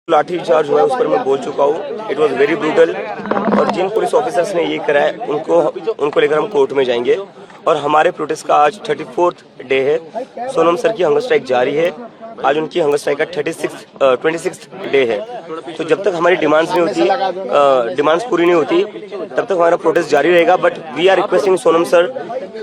लाठी चार्ज हुआ है उस पर मैं बोल चुका हूँ। इट वॉज वेरी ब्रूटल और जिन पुलिस ऑफिसर्स ने ये करा है उनको लेकर हम कोर्ट में जाएंगे। और हमारे प्रोटेस्ट का आज 34th डे है। सोनम सर की हंगर स्ट्राइक जारी है। आज उनकी हंगर स्ट्राइक का 26th डे है। तो जब तक हमारी डिमांड्स नहीं होती, डिमांड्स पूरी नहीं होती, तब तक हमारा प्रोटेस्ट जारी रहेगा। But we are requesting Sonam sir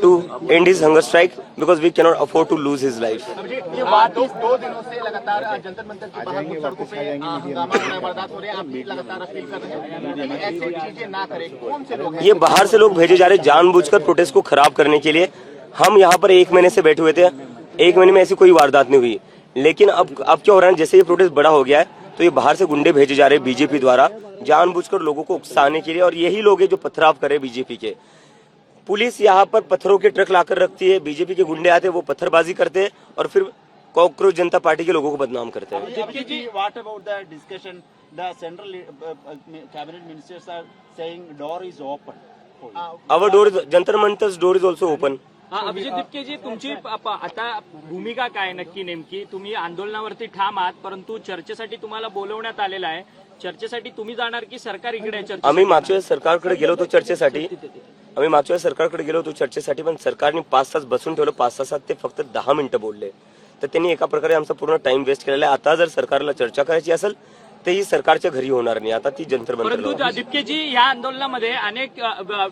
to end his hunger strike because we can not afford to lose his life. ये बात 2 दिनों से लगातार जंतर मंतर के बाहर कुछ सड़कों पे हंगामा हो रहा है, वारदात हो रहे हैं। आप भी लगातार अपील कर रहे हैं कि ऐसी चीजें ना करें। कौन से लोग हैं? ये बाहर से लोग भेजे जा रहे जानबूझकर प्रोटेस्ट को खराब करने के लिए। हम यहाँ पर 1 महीने से बैठे हुए थे, 1 महीने में ऐसी कोई वारदात नहीं हुई। लेकिन अब क्या हो रहा है, जैसे ये प्रोटेस्ट बड़ा हो गया है तो ये बाहर से गुंडे भेजे जा रहे हैं बीजेपी द्वारा जानबूझकर लोगों को उकसाने के लिए। और यही लोग हैं जो पथराव करे बीजेपी के। पुलिस यहाँ पर पत्थरों के ट्रक लाकर रखती है, बीजेपी के गुंडे आते हैं, वो पत्थरबाजी करते हैं और फिर कॉकरोच जनता पार्टी के लोगों को बदनाम करते हैं। What about the discussion? The central cabinet ministers are saying door is open. Our door, Jantar मंतर's door is also open. Abhijit दिपकेजी, तुमची आता भूमिका काय नक्की नेमकी? तुम्ही आंदोलनावरती ठाम आहात, परंतु चर्चेसाठी तुम्हाला बोलवण्यात आलेलं आहे. चर्चेसाठी तुम्ही जाणार की सरकार इकडे आहे? आम्ही मागच्या वेळेस सरकारकडे गेलो होतो चर्चेसाठी, पण सरकारने 5 तास बसून ठेवलं. 5 तासात ते फक्त 10 मिनिटं बोलले. तर त्यांनी एका प्रकारे आमचा पूर्ण टाइम वेस्ट केलेला आहे. आता जर सरकारला चर्चा करायची असेल तर ही सरकारच्या घरी होणार नाही, आता ती जंतर मंतर. परंतु दिपकेजी, या आंदोलनामध्ये अनेक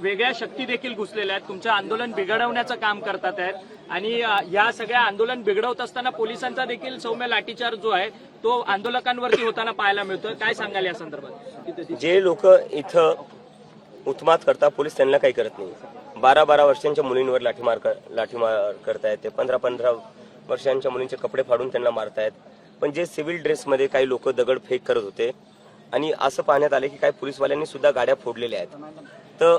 वेगळ्या शक्ती देखील घुसलेल्या आहेत, तुमचं आंदोलन बिघडवण्याचं काम करतात आहेत. आणि या सगळ्या आंदोलन बिघडवत असताना पोलिसांचा देखील सौम्य लाठीचार्ज जो आहे तो आंदोलकांवरती होताना पाहायला मिळतोय. काय सांगाल या संदर्भात? जे लोक इथं उत्मात करतात पोलीस त्यांना काही करत नाही. 12 वर्षांच्या मुलींवर लाठीमार करतायत ते. 15 वर्षांच्या मुलींचे कपडे फाडून त्यांना मारतायत. पण जे सिव्हिल ड्रेसमध्ये काही लोक दगडफेक करत होते आणि असं पाहण्यात आले की काही पोलीसवाल्यांनी सुद्धा गाड्या फोडलेल्या आहेत. तर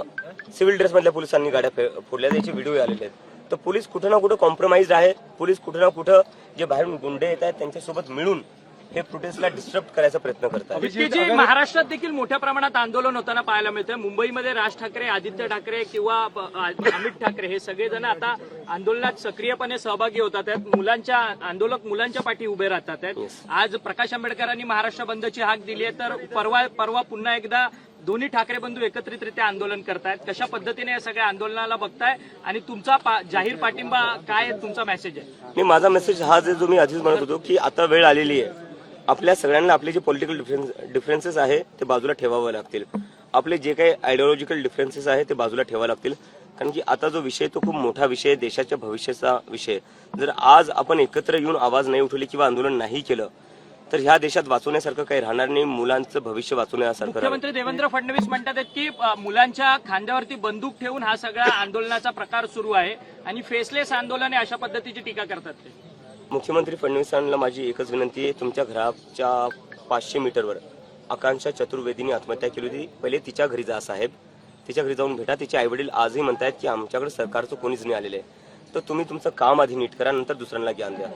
सिव्हिल ड्रेसमधल्या पोलिसांनी गाड्या फोडल्या, त्याचे व्हिडिओ आलेले आहेत. तर पोलीस कुठं ना कुठं कॉम्प्रोमाइज आहे. पोलीस कुठं ना कुठं जे बाहेरून गुंडे येत आहेत त्यांच्यासोबत मिळून हे प्रोटेस्टला डिस्टर्ब करायचा प्रयत्न करतात. महाराष्ट्रात देखील मोठ्या प्रमाणात आंदोलन होताना पाहायला मिळतंय. मुंबईमध्ये राज ठाकरे, आदित्य ठाकरे किंवा अमित ठाकरे हे सगळेजण आता आंदोलनात सक्रियपणे सहभागी होतात आहेत. आंदोलक मुलांच्या पाठी उभे राहतात आहेत. आज प्रकाश आंबेडकरांनी महाराष्ट्र बंदची हाक दिली आहे, तर परवा पुन्हा एकदा दोन्ही ठाकरे बंधू एकत्रितरित्या आंदोलन करतायत. कशा पद्धतीने या सगळ्या आंदोलनाला बघताय आणि तुमचा जाहीर पाठिंबा काय तुमचा मेसेज आहे? माझा मेसेज हा जो मी आधीच म्हणत होतो की आता वेळ आलेली आहे. आपल्या सगळ्यांना आपले जे पॉलिटिकल डिफरन्सेस आहे ते बाजूला ठेवावे लागतील. आपले जे काही आयडिओलॉजिकल डिफरन्सेस आहे ते बाजूला ठेवावे लागतील. कारण की आता जो विषय तो खूप मोठा विषय आहे, देशाच्या भविष्याचा विषय. जर आज आपण एकत्र येऊन आवाज नाही उठवली किंवा आंदोलन नाही केलं तर ह्या देशात वाचवण्यासारखं काही राहणार नाही. मुलांचं भविष्य वाचवण्यासारखं. मुख्यमंत्री देवेंद्र फडणवीस म्हणतात की मुलांच्या खांद्यावरती बंदूक ठेवून हा सगळा आंदोलनाचा प्रकार सुरू आहे आणि फेसलेस आंदोलन आहे अशा पद्धतीची टीका करतात ते. मुख्यमंत्री फडणवीसांना माझी एकच विनंती आहे, तुमच्या घराच्या 500 मीटरवर आकांक्षा चतुर्वेदीने आत्महत्या केली होती. पहिले तिच्या घरी जा साहेब, तिच्या घरी जाऊन भेटा. तिचे आईवडील आजही म्हणतायत की आमच्याकडे सरकारचं कोणीच नाही आलेलं आहे. तर तुम्ही तुमचं काम आधी नीट करा, नंतर दुसऱ्यांना ज्ञान द्या.